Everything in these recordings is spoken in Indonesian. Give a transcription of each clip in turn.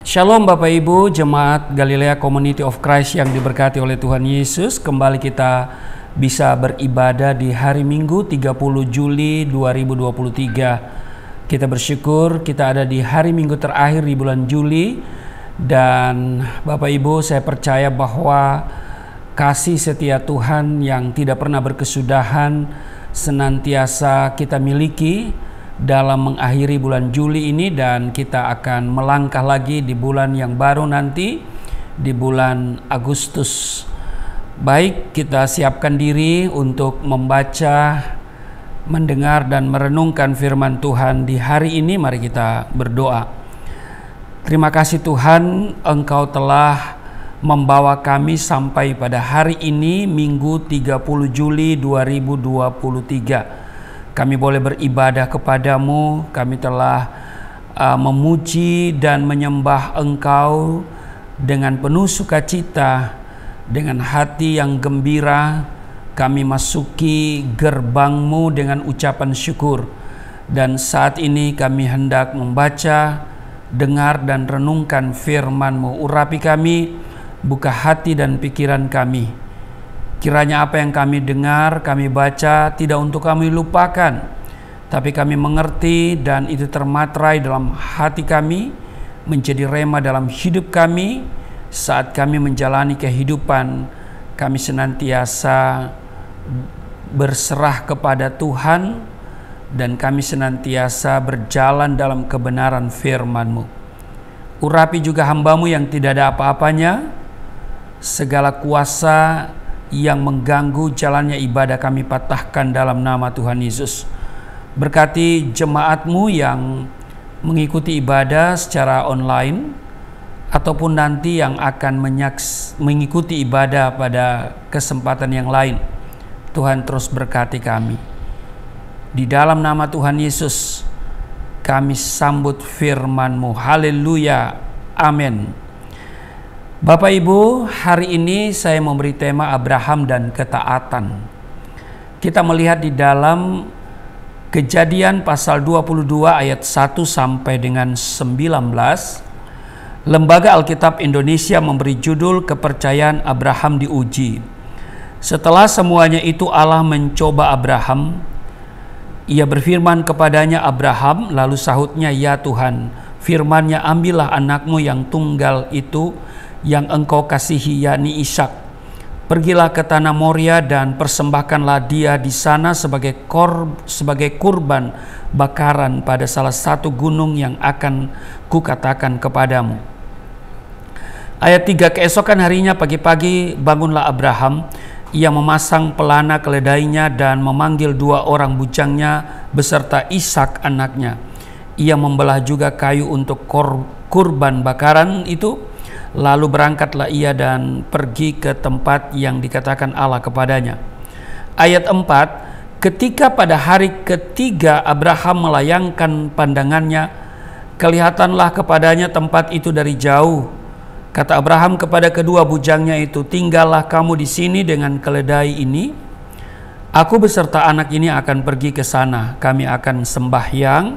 Shalom Bapak Ibu, Jemaat Galilea Community of Christ yang diberkati oleh Tuhan Yesus. Kembali kita bisa beribadah di hari Minggu 30 Juli 2023. Kita bersyukur kita ada di hari Minggu terakhir di bulan Juli. Dan Bapak Ibu, saya percaya bahwa kasih setia Tuhan yang tidak pernah berkesudahan senantiasa kita miliki dalam mengakhiri bulan Juli ini, dan kita akan melangkah lagi di bulan yang baru nanti, di bulan Agustus. Baik, kita siapkan diri untuk membaca, mendengar dan merenungkan firman Tuhan di hari ini. Mari kita berdoa. Terima kasih Tuhan, Engkau telah membawa kami sampai pada hari ini, Minggu 30 Juli 2023. Kami boleh beribadah kepadamu, kami telah memuji dan menyembah Engkau dengan penuh sukacita, dengan hati yang gembira. Kami masuki gerbang-Mu dengan ucapan syukur. Dan saat ini kami hendak membaca, dengar dan renungkan firman-Mu. Urapi kami, buka hati dan pikiran kami. Kiranya apa yang kami dengar, kami baca, tidak untuk kami lupakan, tapi kami mengerti dan itu termaterai dalam hati kami, menjadi rema dalam hidup kami. Saat kami menjalani kehidupan, kami senantiasa berserah kepada Tuhan, dan kami senantiasa berjalan dalam kebenaran firman-Mu. Urapi juga hamba-Mu yang tidak ada apa-apanya, segala kuasa yang mengganggu jalannya ibadah kami patahkan dalam nama Tuhan Yesus. Berkati jemaat-Mu yang mengikuti ibadah secara online ataupun nanti yang akan mengikuti ibadah pada kesempatan yang lain. Tuhan terus berkati kami. Di dalam nama Tuhan Yesus kami sambut firman-Mu. Haleluya. Amin. Bapak Ibu, hari ini saya memberi tema Abraham dan ketaatan. Kita melihat di dalam Kejadian pasal 22 ayat 1 sampai dengan 19. Lembaga Alkitab Indonesia memberi judul Kepercayaan Abraham diuji. Setelah semuanya itu Allah mencoba Abraham. Ia berfirman kepadanya, Abraham, lalu sahutnya, ya Tuhan. Firman-Nya, ambillah anakmu yang tunggal itu yang engkau kasihi, yakni Ishak. Pergilah ke tanah Moria dan persembahkanlah dia di sana sebagai kurban bakaran pada salah satu gunung yang akan kukatakan kepadamu. Ayat 3, keesokan harinya pagi-pagi bangunlah Abraham. Ia memasang pelana keledainya dan memanggil 2 orang bujangnya beserta Ishak anaknya. Ia membelah juga kayu untuk kurban bakaran itu. Lalu berangkatlah ia dan pergi ke tempat yang dikatakan Allah kepadanya. Ayat 4, ketika pada hari ketiga Abraham melayangkan pandangannya, kelihatanlah kepadanya tempat itu dari jauh. Kata Abraham kepada kedua bujangnya itu, tinggallah kamu di sini dengan keledai ini. Aku beserta anak ini akan pergi ke sana. Kami akan sembahyang.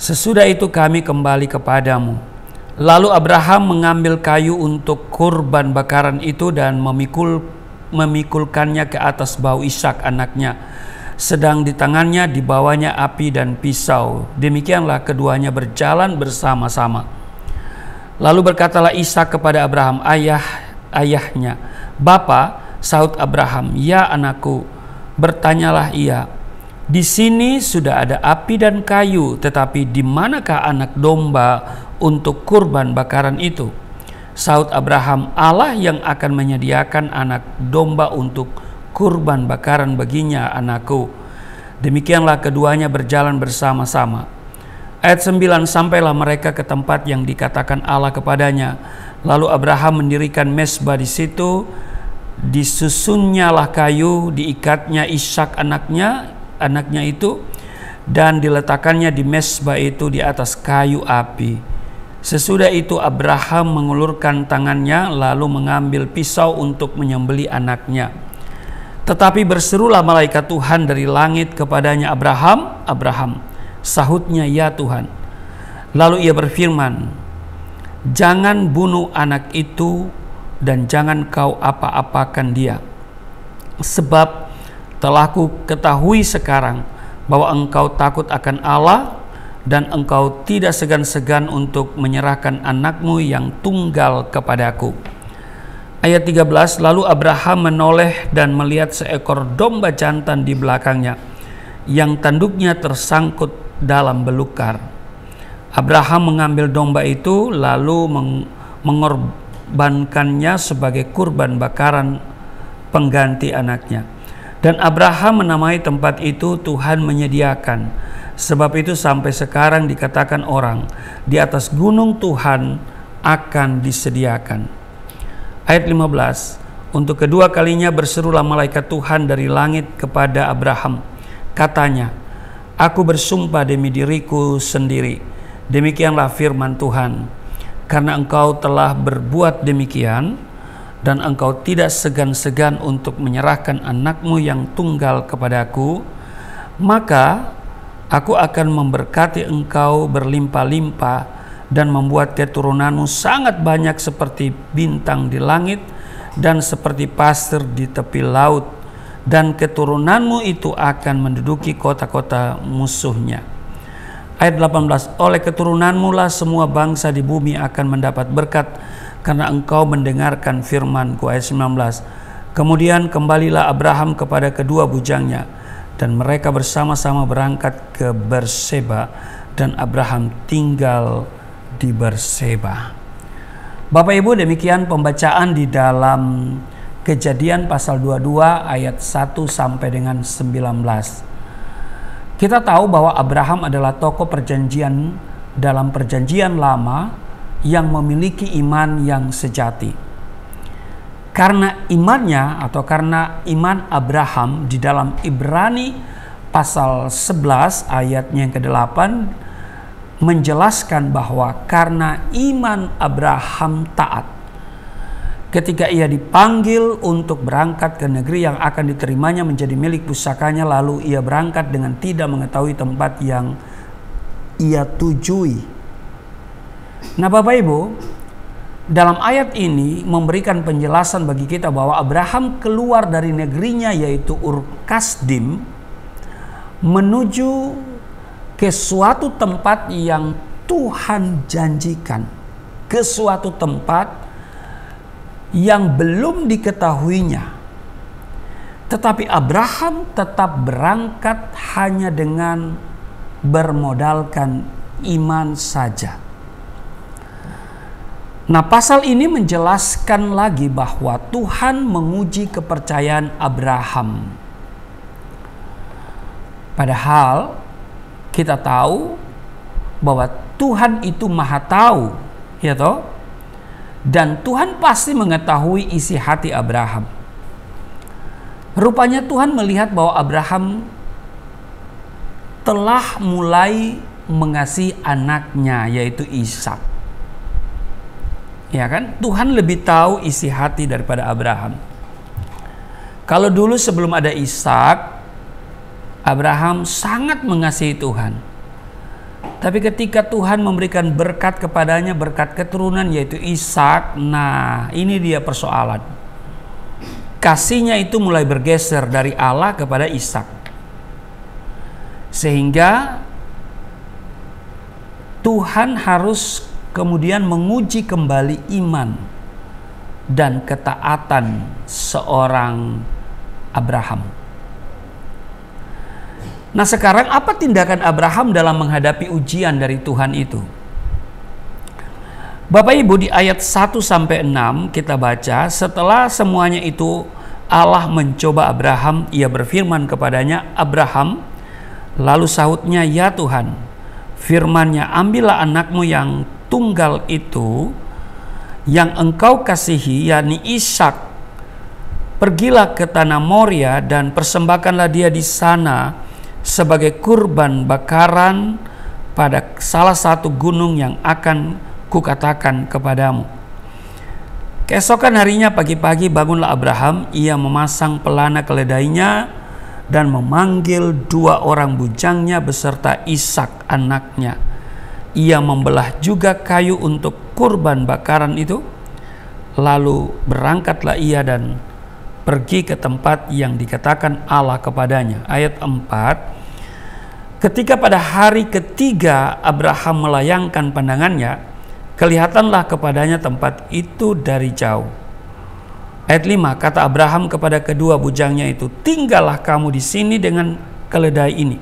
Sesudah itu kami kembali kepadamu. Lalu Abraham mengambil kayu untuk kurban bakaran itu dan memikulkannya ke atas bahu Ishak anaknya. Sedang di tangannya dibawanya api dan pisau. Demikianlah keduanya berjalan bersama-sama. Lalu berkatalah Ishak kepada Abraham, ayahnya. Bapa, sahut Abraham, ya anakku. Bertanyalah ia, di sini sudah ada api dan kayu, tetapi di manakah anak domba untuk kurban bakaran itu? Sahut Abraham, Allah yang akan menyediakan anak domba untuk kurban bakaran baginya, anakku. Demikianlah keduanya berjalan bersama-sama. Ayat 9, sampailah mereka ke tempat yang dikatakan Allah kepadanya. Lalu Abraham mendirikan mezbah di situ. Disusunnyalah kayu, diikatnya Ishak anaknya itu, dan diletakkannya di mezbah itu di atas kayu api. Sesudah itu Abraham mengulurkan tangannya lalu mengambil pisau untuk menyembelih anaknya. Tetapi berserulah malaikat Tuhan dari langit kepadanya, Abraham, Abraham. Sahutnya, ya Tuhan. Lalu ia berfirman, Jangan bunuh anak itu dan jangan kau apa-apakan dia. Sebab telah ku ketahui sekarang bahwa engkau takut akan Allah dan engkau tidak segan-segan untuk menyerahkan anakmu yang tunggal kepadaku. Ayat 13, lalu Abraham menoleh dan melihat seekor domba jantan di belakangnya, yang tanduknya tersangkut dalam belukar. Abraham mengambil domba itu lalu mengorbankannya sebagai kurban bakaran pengganti anaknya. Dan Abraham menamai tempat itu Tuhan menyediakan. Sebab itu sampai sekarang dikatakan orang, di atas gunung Tuhan akan disediakan. Ayat 15, untuk kedua kalinya berserulah malaikat Tuhan dari langit kepada Abraham. Katanya, aku bersumpah demi diriku sendiri, demikianlah firman Tuhan, karena engkau telah berbuat demikian, dan engkau tidak segan-segan untuk menyerahkan anakmu yang tunggal kepadaku, maka aku akan memberkati engkau berlimpah-limpah dan membuat keturunanmu sangat banyak seperti bintang di langit dan seperti pasir di tepi laut, dan keturunanmu itu akan menduduki kota-kota musuhnya. Ayat 18, oleh keturunanmu lah semua bangsa di bumi akan mendapat berkat karena engkau mendengarkan firman-Ku. Ayat 19, kemudian kembalilah Abraham kepada kedua bujangnya, dan mereka bersama-sama berangkat ke Berseba, dan Abraham tinggal di Berseba. Bapak Ibu, demikian pembacaan di dalam Kejadian pasal 22 ayat 1 sampai dengan 19. Kita tahu bahwa Abraham adalah tokoh perjanjian dalam perjanjian lama yang memiliki iman yang sejati. Karena imannya atau karena iman Abraham di dalam Ibrani pasal 11 ayatnya yang ke-8 menjelaskan bahwa karena iman Abraham taat, ketika ia dipanggil untuk berangkat ke negeri yang akan diterimanya menjadi milik pusakanya, lalu ia berangkat dengan tidak mengetahui tempat yang ia tujui. Nah Bapak Ibu, dalam ayat ini memberikan penjelasan bagi kita bahwa Abraham keluar dari negerinya yaitu Ur Kasdim menuju ke suatu tempat yang Tuhan janjikan, ke suatu tempat yang belum diketahuinya. Tetapi Abraham tetap berangkat hanya dengan bermodalkan iman saja. Nah, pasal ini menjelaskan lagi bahwa Tuhan menguji kepercayaan Abraham. Padahal kita tahu bahwa Tuhan itu Maha Tahu, ya toh? Dan Tuhan pasti mengetahui isi hati Abraham. Rupanya Tuhan melihat bahwa Abraham telah mulai mengasihi anaknya yaitu Ishak. Ya kan? Tuhan lebih tahu isi hati daripada Abraham. Kalau dulu sebelum ada Ishak, Abraham sangat mengasihi Tuhan. Tapi ketika Tuhan memberikan berkat kepadanya, berkat keturunan yaitu Ishak, nah ini dia persoalan. Kasihnya itu mulai bergeser dari Allah kepada Ishak. Sehingga Tuhan harus kemudian menguji kembali iman dan ketaatan seorang Abraham. Nah sekarang apa tindakan Abraham dalam menghadapi ujian dari Tuhan itu? Bapak Ibu, di ayat 1-6 kita baca, setelah semuanya itu Allah mencoba Abraham, ia berfirman kepadanya, Abraham, lalu sahutnya, ya Tuhan, firman-Nya, ambillah anakmu yang tunggal itu, yang engkau kasihi, yakni Ishak, pergilah ke tanah Moria dan persembahkanlah dia di sana sebagai kurban bakaran pada salah satu gunung yang akan kukatakan kepadamu. Keesokan harinya pagi-pagi bangunlah Abraham, ia memasang pelana keledainya dan memanggil 2 orang bujangnya beserta Ishak anaknya. Ia membelah juga kayu untuk kurban bakaran itu. Lalu berangkatlah ia dan pergi ke tempat yang dikatakan Allah kepadanya. Ayat 4, ketika pada hari ketiga Abraham melayangkan pandangannya, kelihatanlah kepadanya tempat itu dari jauh. Ayat 5, kata Abraham kepada kedua bujangnya itu, tinggallah kamu di sini dengan keledai ini.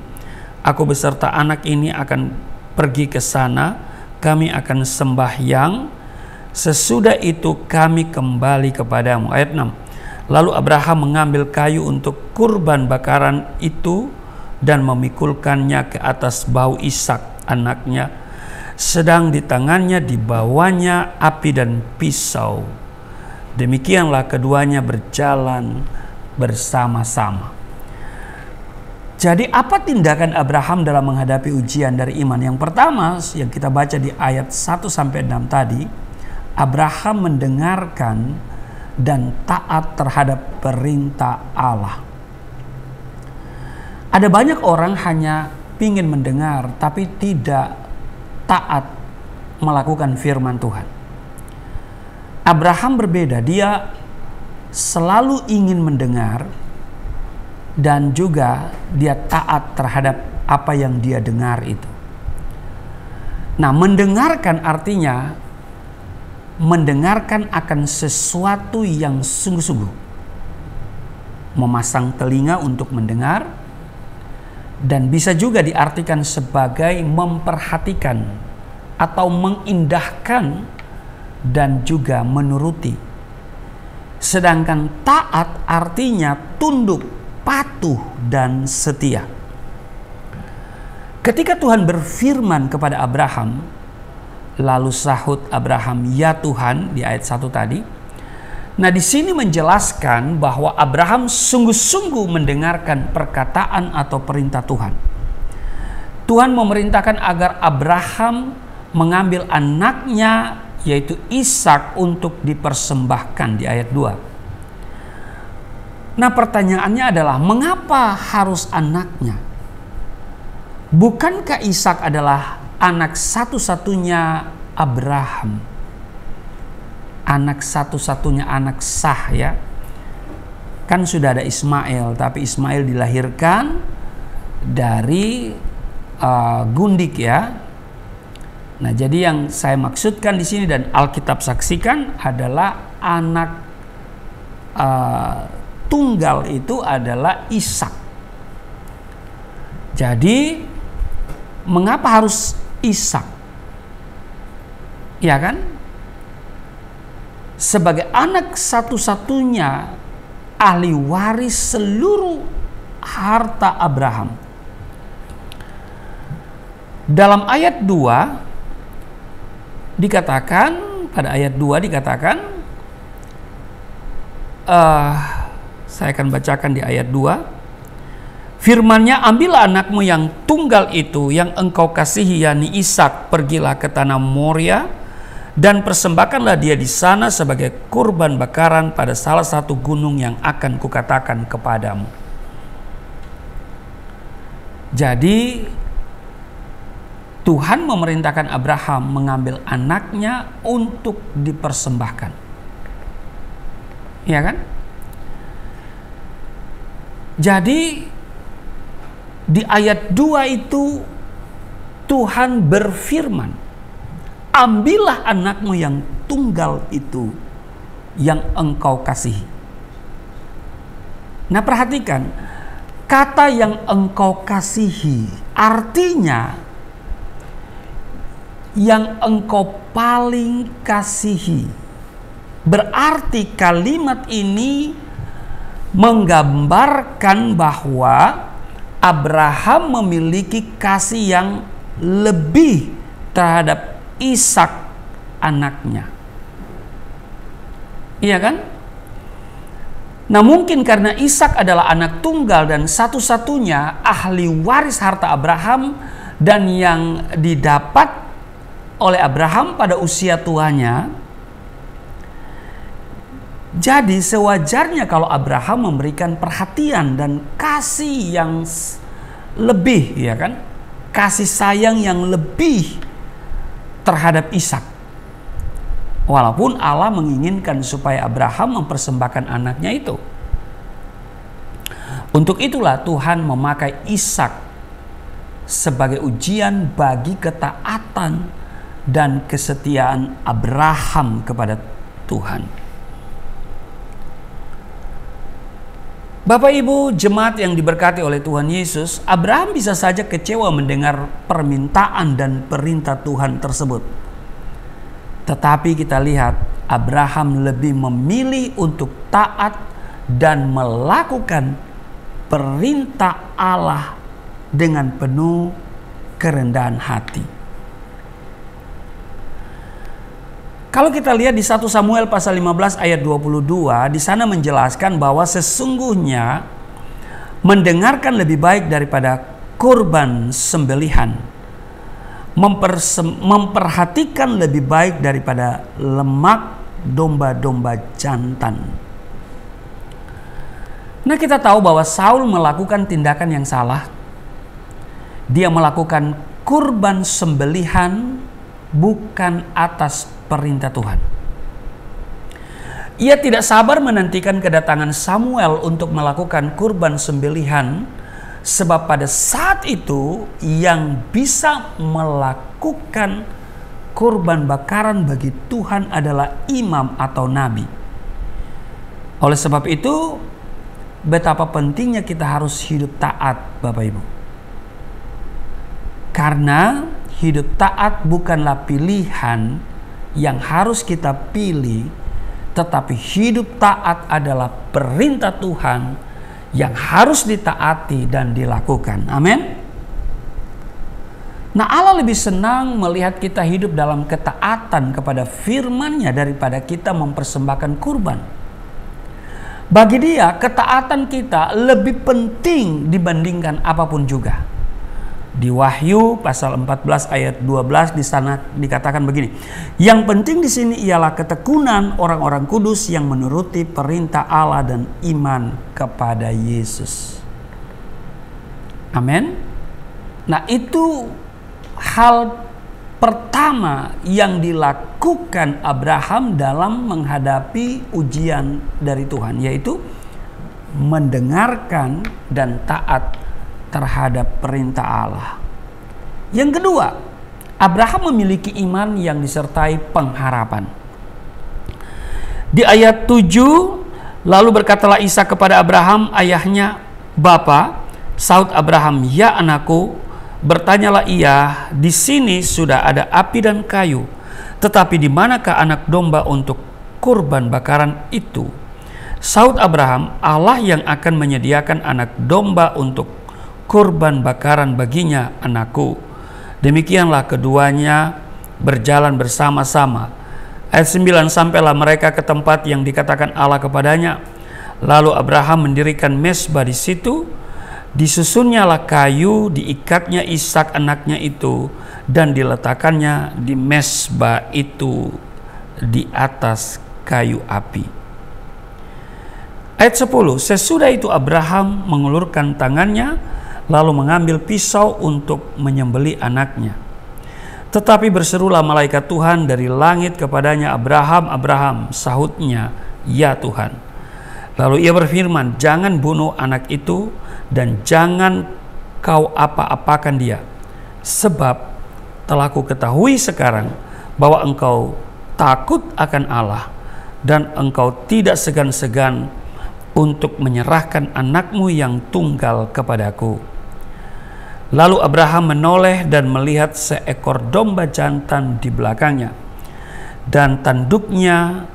Aku beserta anak ini akan pergi ke sana, kami akan sembahyang, sesudah itu kami kembali kepadamu. Ayat 6, lalu Abraham mengambil kayu untuk kurban bakaran itu dan memikulkannya ke atas bahu Ishak anaknya, sedang di tangannya dibawanya api dan pisau. Demikianlah keduanya berjalan bersama-sama. Jadi apa tindakan Abraham dalam menghadapi ujian dari iman? Yang pertama yang kita baca di ayat 1-6 tadi, Abraham mendengarkan dan taat terhadap perintah Allah. Ada banyak orang hanya ingin mendengar tapi tidak taat melakukan firman Tuhan. Abraham berbeda, dia selalu ingin mendengar dan juga dia taat terhadap apa yang dia dengar itu. Nah, mendengarkan artinya mendengarkan akan sesuatu yang sungguh-sungguh, memasang telinga untuk mendengar, dan bisa juga diartikan sebagai memperhatikan atau mengindahkan dan juga menuruti. Sedangkan taat artinya tunduk, patuh, dan setia. Ketika Tuhan berfirman kepada Abraham, lalu sahut Abraham, "Ya Tuhan," di ayat 1 tadi. Nah, di sini menjelaskan bahwa Abraham sungguh-sungguh mendengarkan perkataan atau perintah Tuhan. Tuhan memerintahkan agar Abraham mengambil anaknya yaitu Ishak untuk dipersembahkan di ayat 2. Nah, pertanyaannya adalah mengapa harus anaknya? Bukankah Ishak adalah anak satu-satunya Abraham, anak satu-satunya anak sah ya? Kan sudah ada Ismail, tapi Ismail dilahirkan dari gundik ya. Nah, jadi yang saya maksudkan di sini dan Alkitab saksikan adalah anak tunggal itu adalah Ishak. Jadi mengapa harus Ishak? Ya kan? Sebagai anak satu-satunya ahli waris seluruh harta Abraham. Dalam ayat 2 dikatakan, pada ayat 2 dikatakan, saya akan bacakan di ayat 2. Firman-Nya, ambillah anakmu yang tunggal itu yang engkau kasihi, yakni Ishak, pergilah ke tanah Moria dan persembahkanlah dia di sana sebagai kurban bakaran pada salah satu gunung yang akan kukatakan kepadamu. Jadi Tuhan memerintahkan Abraham mengambil anaknya untuk dipersembahkan. Ya kan? Jadi di ayat 2 itu Tuhan berfirman, ambillah anakmu yang tunggal itu yang engkau kasihi. Nah, perhatikan, kata yang engkau kasihi artinya yang engkau paling kasihi. Berarti kalimat ini menggambarkan bahwa Abraham memiliki kasih yang lebih terhadap Ishak anaknya. Iya kan? Nah, mungkin karena Ishak adalah anak tunggal dan satu-satunya ahli waris harta Abraham dan yang didapat oleh Abraham pada usia tuanya, jadi sewajarnya kalau Abraham memberikan perhatian dan kasih yang lebih, ya kan? Kasih sayang yang lebih terhadap Ishak. Walaupun Allah menginginkan supaya Abraham mempersembahkan anaknya itu. Untuk itulah Tuhan memakai Ishak sebagai ujian bagi ketaatan dan kesetiaan Abraham kepada Tuhan. Bapak Ibu jemaat yang diberkati oleh Tuhan Yesus, Abraham bisa saja kecewa mendengar permintaan dan perintah Tuhan tersebut. Tetapi kita lihat Abraham lebih memilih untuk taat dan melakukan perintah Allah dengan penuh kerendahan hati. Kalau kita lihat di 1 Samuel pasal 15 ayat 22, di sana menjelaskan bahwa sesungguhnya mendengarkan lebih baik daripada kurban sembelihan, memperhatikan lebih baik daripada lemak domba-domba jantan. Nah, kita tahu bahwa Saul melakukan tindakan yang salah. Dia melakukan kurban sembelihan bukan atas perintah Tuhan. Ia tidak sabar menantikan kedatangan Samuel untuk melakukan kurban sembelihan, sebab pada saat itu yang bisa melakukan kurban bakaran bagi Tuhan adalah imam atau nabi. Oleh sebab itu, betapa pentingnya kita harus hidup taat, Bapak Ibu. Karena hidup taat bukanlah pilihan yang harus kita pilih, tetapi hidup taat adalah perintah Tuhan yang harus ditaati dan dilakukan. Amin. Nah, Allah lebih senang melihat kita hidup dalam ketaatan kepada firman-Nya daripada kita mempersembahkan kurban. Bagi Dia, ketaatan kita lebih penting dibandingkan apapun juga. Di Wahyu pasal 14 ayat 12 di sana dikatakan begini. Yang penting di sini ialah ketekunan orang-orang kudus yang menuruti perintah Allah dan iman kepada Yesus. Amin. Nah, itu hal pertama yang dilakukan Abraham dalam menghadapi ujian dari Tuhan, yaitu mendengarkan dan taat terhadap perintah Allah. Yang kedua, Abraham memiliki iman yang disertai pengharapan. Di ayat 7, lalu berkatalah Ishak kepada Abraham ayahnya, "Bapa," sahut Abraham, "Ya anakku." Bertanyalah ia, "Di sini sudah ada api dan kayu, tetapi di manakah anak domba untuk kurban bakaran itu?" Sahut Abraham, "Allah yang akan menyediakan anak domba untuk kurban bakaran baginya, anakku." Demikianlah keduanya berjalan bersama-sama. Ayat 9, sampailah mereka ke tempat yang dikatakan Allah kepadanya. Lalu Abraham mendirikan mezbah di situ. Disusunnyalah kayu, diikatnya Ishak anaknya itu, dan diletakkannya di mezbah itu di atas kayu api. Ayat 10, sesudah itu Abraham mengulurkan tangannya lalu mengambil pisau untuk menyembelih anaknya. Tetapi berserulah malaikat Tuhan dari langit kepadanya, "Abraham, Abraham," sahutnya, "Ya Tuhan." Lalu ia berfirman, "Jangan bunuh anak itu dan jangan kau apa-apakan dia, sebab telah ku ketahui sekarang bahwa engkau takut akan Allah dan engkau tidak segan-segan untuk menyerahkan anakmu yang tunggal kepadaku." Lalu Abraham menoleh dan melihat seekor domba jantan di belakangnya, dan tanduknya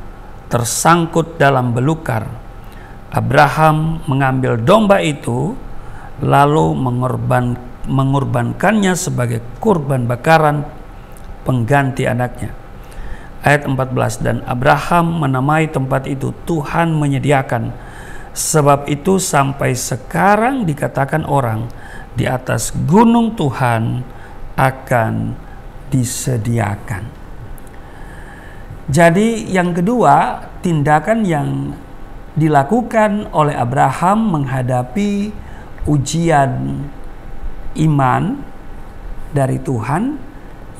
tersangkut dalam belukar. Abraham mengambil domba itu, lalu mengorbankannya sebagai kurban bakaran pengganti anaknya. Ayat 14, dan Abraham menamai tempat itu Tuhan menyediakan. Sebab itu sampai sekarang dikatakan orang, di atas gunung Tuhan akan disediakan. Jadi yang kedua, tindakan yang dilakukan oleh Abraham menghadapi ujian iman dari Tuhan,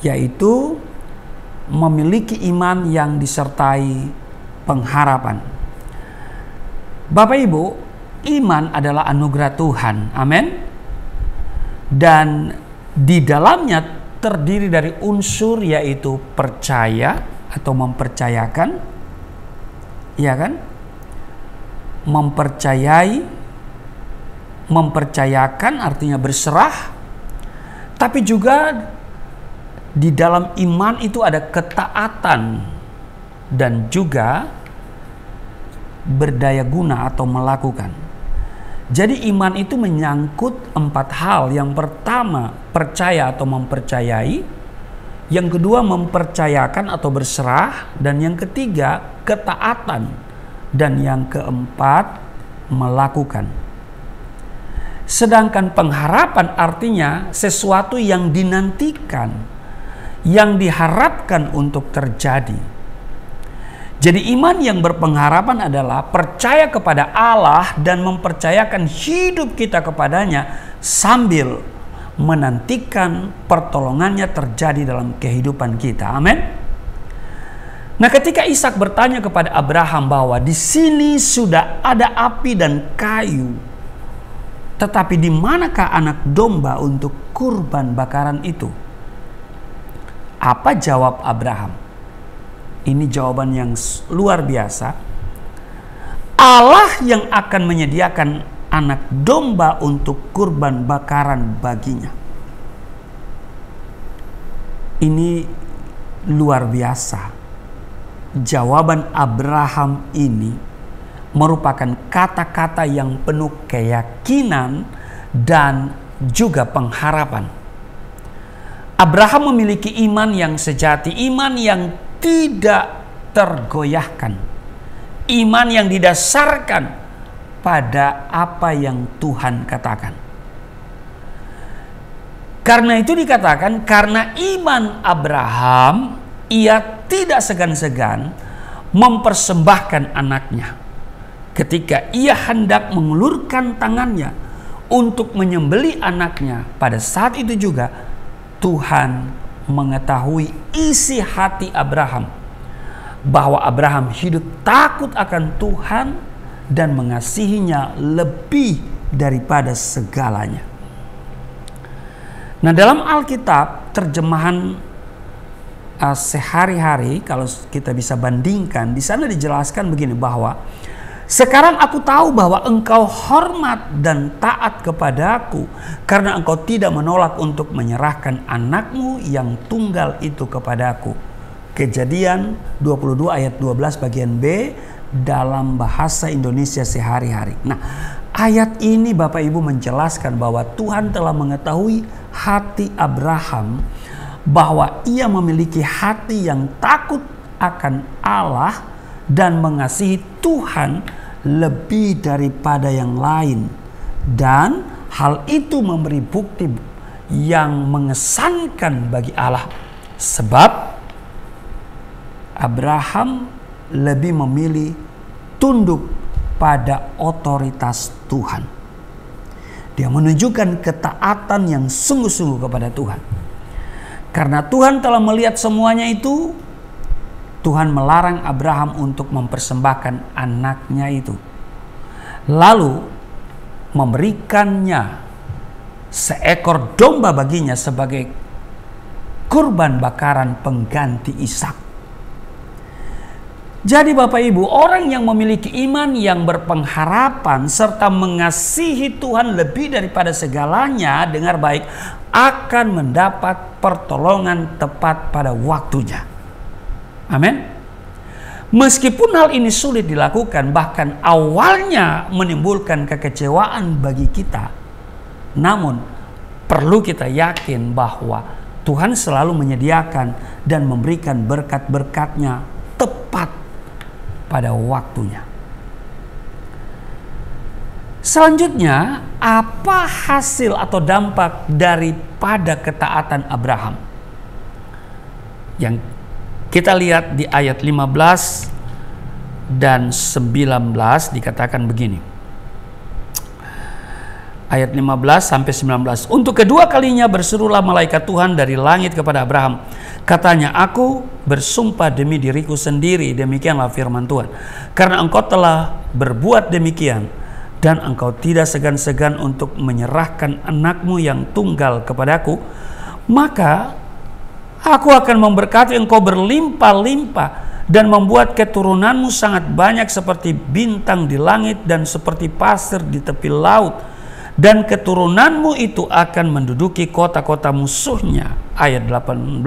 yaitu memiliki iman yang disertai pengharapan. Bapak Ibu, iman adalah anugerah Tuhan. Amin. Dan di dalamnya terdiri dari unsur yaitu percaya atau mempercayakan, ya kan? Mempercayakan artinya berserah, tapi juga di dalam iman itu ada ketaatan dan juga berdaya guna atau melakukan. Jadi iman itu menyangkut 4 hal. Yang pertama, percaya atau mempercayai. Yang kedua, mempercayakan atau berserah. Dan yang ketiga, ketaatan. Dan yang keempat, melakukan. Sedangkan pengharapan artinya sesuatu yang dinantikan, yang diharapkan untuk terjadi. Jadi iman yang berpengharapan adalah percaya kepada Allah dan mempercayakan hidup kita kepadanya sambil menantikan pertolongannya terjadi dalam kehidupan kita. Amin. Nah, ketika Ishak bertanya kepada Abraham bahwa di sini sudah ada api dan kayu, tetapi di manakah anak domba untuk kurban bakaran itu? Apa jawab Abraham? Ini jawaban yang luar biasa. Allah yang akan menyediakan anak domba untuk kurban bakaran baginya. Ini luar biasa. Jawaban Abraham ini merupakan kata-kata yang penuh keyakinan dan juga pengharapan. Abraham memiliki iman yang sejati, iman yang tidak tergoyahkan, iman yang didasarkan pada apa yang Tuhan katakan. Karena itu dikatakan, karena iman Abraham, ia tidak segan-segan mempersembahkan anaknya. Ketika ia hendak mengulurkan tangannya untuk menyembelih anaknya, pada saat itu juga Tuhan mengetahui isi hati Abraham, bahwa Abraham hidup takut akan Tuhan dan mengasihinya lebih daripada segalanya. Nah, dalam Alkitab terjemahan sehari-hari, kalau kita bisa bandingkan, di sana dijelaskan begini, bahwa sekarang aku tahu bahwa engkau hormat dan taat kepadaku karena engkau tidak menolak untuk menyerahkan anakmu yang tunggal itu kepadaku. Kejadian 22 ayat 12 bagian B dalam bahasa Indonesia sehari-hari. Nah, ayat ini Bapak Ibu menjelaskan bahwa Tuhan telah mengetahui hati Abraham, bahwa ia memiliki hati yang takut akan Allah dan mengasihi Tuhan lebih daripada yang lain, dan hal itu memberi bukti yang mengesankan bagi Allah, sebab Abraham lebih memilih tunduk pada otoritas Tuhan. Dia menunjukkan ketaatan yang sungguh-sungguh kepada Tuhan. Karena Tuhan telah melihat semuanya itu, Tuhan melarang Abraham untuk mempersembahkan anaknya itu, lalu memberikannya seekor domba baginya sebagai kurban bakaran pengganti Ishak. Jadi Bapak Ibu, orang yang memiliki iman yang berpengharapan serta mengasihi Tuhan lebih daripada segalanya, dengar baik, akan mendapat pertolongan tepat pada waktunya. Amin. Meskipun hal ini sulit dilakukan, bahkan awalnya menimbulkan kekecewaan bagi kita, namun perlu kita yakin bahwa Tuhan selalu menyediakan dan memberikan berkat-berkat-Nya tepat pada waktunya. Selanjutnya, apa hasil atau dampak daripada ketaatan Abraham? Yang kita lihat di ayat 15 dan 19 dikatakan begini. Ayat 15 sampai 19. Untuk kedua kalinya berserulah malaikat Tuhan dari langit kepada Abraham. Katanya, aku bersumpah demi diriku sendiri, demikianlah firman Tuhan. Karena engkau telah berbuat demikian, dan engkau tidak segan-segan untuk menyerahkan anakmu yang tunggal kepadaku, maka aku akan memberkati engkau berlimpah-limpah dan membuat keturunanmu sangat banyak seperti bintang di langit dan seperti pasir di tepi laut. Dan keturunanmu itu akan menduduki kota-kota musuhnya. Ayat 18.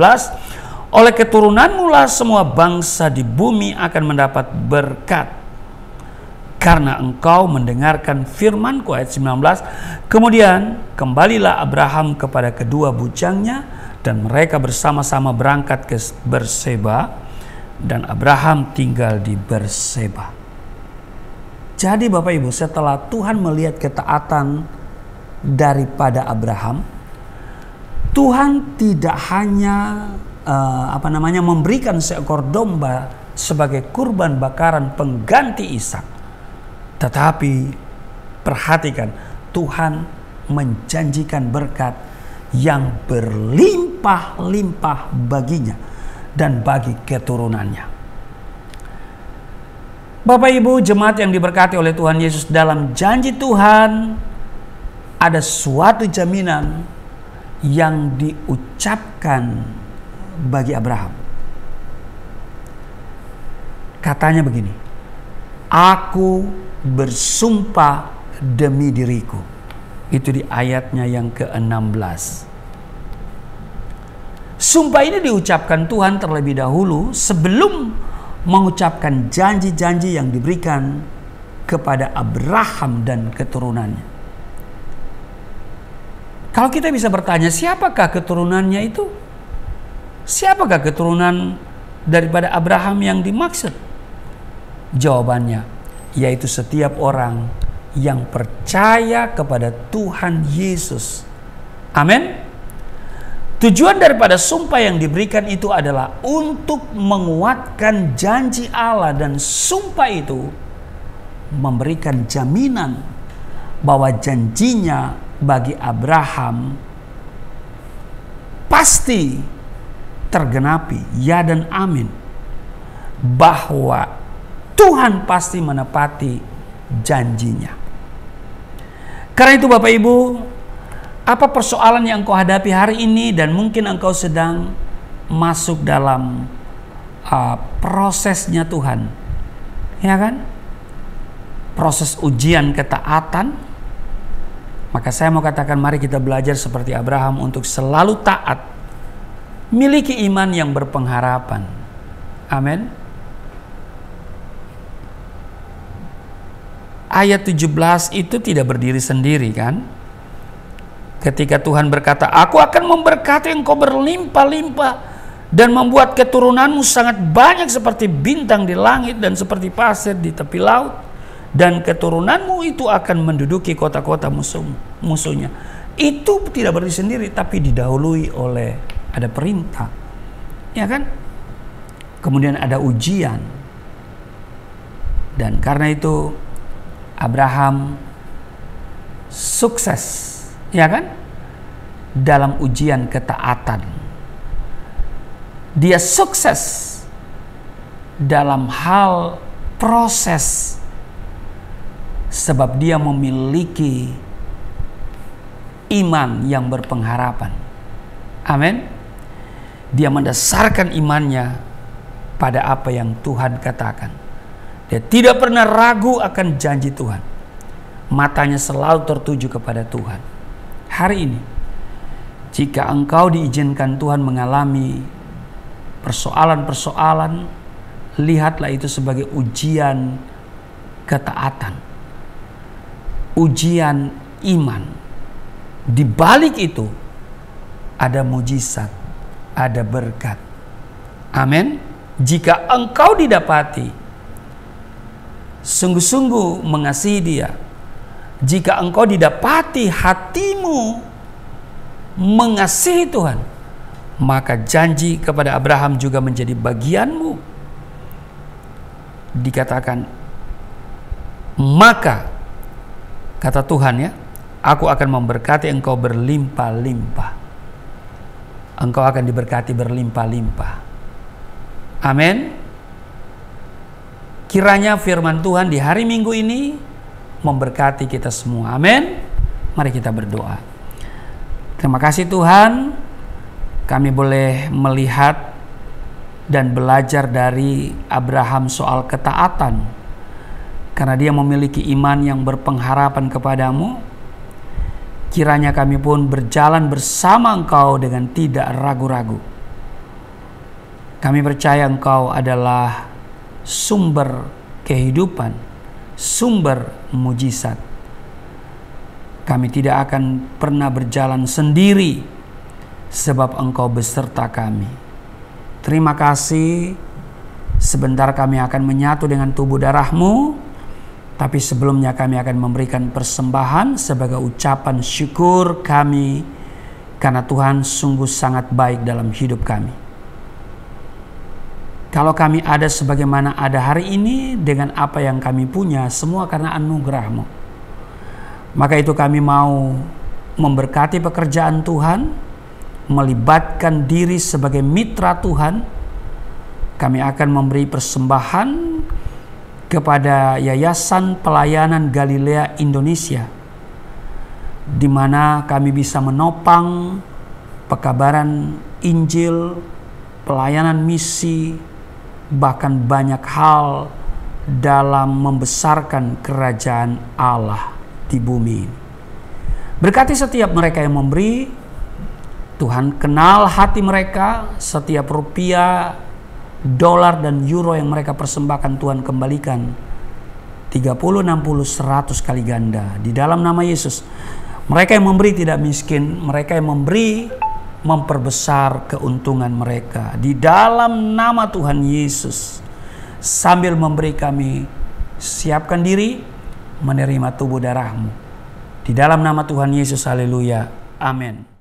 Oleh keturunanmu lah semua bangsa di bumi akan mendapat berkat, karena engkau mendengarkan firmanku. Ayat 19. Kemudian kembalilah Abraham kepada kedua bujangnya, dan mereka bersama-sama berangkat ke Berseba, dan Abraham tinggal di Berseba. Jadi Bapak Ibu, setelah Tuhan melihat ketaatan daripada Abraham, Tuhan tidak hanya memberikan seekor domba sebagai kurban bakaran pengganti Ishak, tetapi perhatikan, Tuhan menjanjikan berkat yang berlimpah-limpah baginya dan bagi keturunannya. Bapak Ibu jemaat yang diberkati oleh Tuhan Yesus, dalam janji Tuhan ada suatu jaminan yang diucapkan bagi Abraham. Katanya begini, aku bersumpah demi diriku. Itu di ayatnya yang ke-16. Sumpah ini diucapkan Tuhan terlebih dahulu sebelum mengucapkan janji-janji yang diberikan kepada Abraham dan keturunannya. Kalau kita bisa bertanya, siapakah keturunannya itu? Siapakah keturunan daripada Abraham yang dimaksud? Jawabannya, yaitu setiap orang yang percaya kepada Tuhan Yesus. Amin. Tujuan daripada sumpah yang diberikan itu adalah untuk menguatkan janji Allah, dan sumpah itu memberikan jaminan bahwa janjinya bagi Abraham pasti tergenapi, ya dan amin, bahwa Tuhan pasti menepati janjinya. Karena itu Bapak Ibu, apa persoalan yang engkau hadapi hari ini, dan mungkin engkau sedang masuk dalam prosesnya Tuhan, ya kan? Proses ujian ketaatan. Maka saya mau katakan, mari kita belajar seperti Abraham untuk selalu taat, miliki iman yang berpengharapan. Amin. Ayat 17 itu tidak berdiri sendiri kan? Ketika Tuhan berkata, aku akan memberkati engkau berlimpah-limpah dan membuat keturunanmu sangat banyak seperti bintang di langit dan seperti pasir di tepi laut. Dan keturunanmu itu akan menduduki kota-kota musuhnya. Itu tidak berdiri sendiri, tapi didahului oleh ada perintah, ya kan? Kemudian ada ujian, dan karena itu Abraham sukses, ya kan? Dalam ujian ketaatan, dia sukses dalam hal proses. Sebab dia memiliki iman yang berpengharapan. Amin. Dia mendasarkan imannya pada apa yang Tuhan katakan. Dia tidak pernah ragu akan janji Tuhan. Matanya selalu tertuju kepada Tuhan. Hari ini, jika engkau diizinkan Tuhan mengalami persoalan-persoalan, lihatlah itu sebagai ujian ketaatan, ujian iman. Di balik itu ada mujizat, ada berkat. Amin. Jika engkau didapati sungguh-sungguh mengasihi Dia, jika engkau didapati hatimu mengasihi Tuhan, maka janji kepada Abraham juga menjadi bagianmu. Dikatakan, maka kata Tuhan ya, Aku akan memberkati engkau berlimpah-limpah. Engkau akan diberkati berlimpah-limpah. Amin. Kiranya firman Tuhan di hari Minggu ini memberkati kita semua. Amin. Mari kita berdoa. Terima kasih Tuhan, kami boleh melihat dan belajar dari Abraham soal ketaatan. Karena dia memiliki iman yang berpengharapan kepadamu, kiranya kami pun berjalan bersama Engkau dengan tidak ragu-ragu. Kami percaya Engkau adalah sumber kehidupan, sumber mujizat. Kami tidak akan pernah berjalan sendiri, sebab Engkau beserta kami. Terima kasih. Sebentar kami akan menyatu dengan tubuh darah-Mu, tapi sebelumnya kami akan memberikan persembahan sebagai ucapan syukur kami, karena Tuhan sungguh sangat baik dalam hidup kami. Kalau kami ada sebagaimana ada hari ini dengan apa yang kami punya, semua karena anugerah-Mu. Maka itu kami mau memberkati pekerjaan Tuhan, melibatkan diri sebagai mitra Tuhan. Kami akan memberi persembahan kepada Yayasan Pelayanan Galilea Indonesia, di mana kami bisa menopang pekabaran Injil, pelayanan misi, bahkan banyak hal dalam membesarkan kerajaan Allah di bumi ini. Berkati setiap mereka yang memberi. Tuhan kenal hati mereka. Setiap rupiah, dolar dan euro yang mereka persembahkan, Tuhan kembalikan 30, 60, 100 kali ganda di dalam nama Yesus. Mereka yang memberi tidak miskin, mereka yang memberi memperbesar keuntungan mereka di dalam nama Tuhan Yesus. Sambil memberi kami siapkan diri menerima tubuh darah-Mu di dalam nama Tuhan Yesus. Haleluya. Amin.